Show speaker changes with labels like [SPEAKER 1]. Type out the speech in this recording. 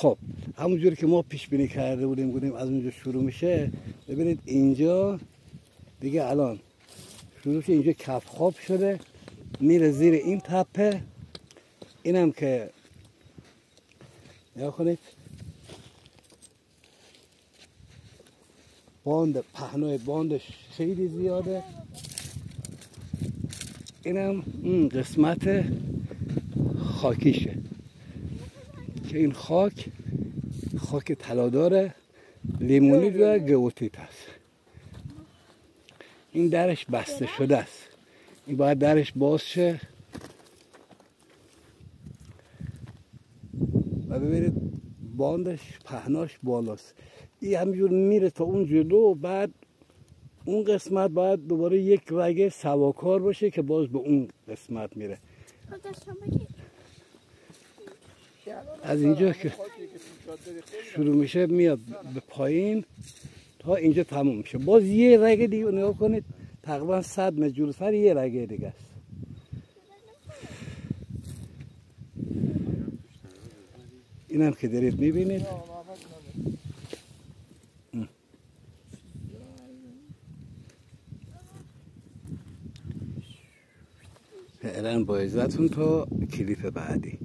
[SPEAKER 1] خب همونجوری که ما پیش بینی کرده بودیم گفتیم از اونجا شروع میشه. ببینید اینجا دیگه الان شروع شده، اینجا کف خواب شده میره زیر این تپه. اینم که نگاه کنید باند، پهنای باندش خیلی زیاده. اینم این قسمت خاکیشه که این خاک طلادار لیمونی و گوتیت هست. این درش بسته شده است، این باید درش باز شه و ببینید باندش پهناش بالاست. این همینجور میره تا اون جلو، بعد اون قسمت باید دوباره یک رگه سواکار باشه که باز به اون قسمت میره. از اینجا که شروع میشه میاد به پایین تا اینجا تموم میشه. باز یه رگه دیگه نگاه کنید، تقریبا 100 متر جلوتر یه رگه دیگه است. اینم که دارید میبینید فعلا با عزتون تا کلیپ بعدی.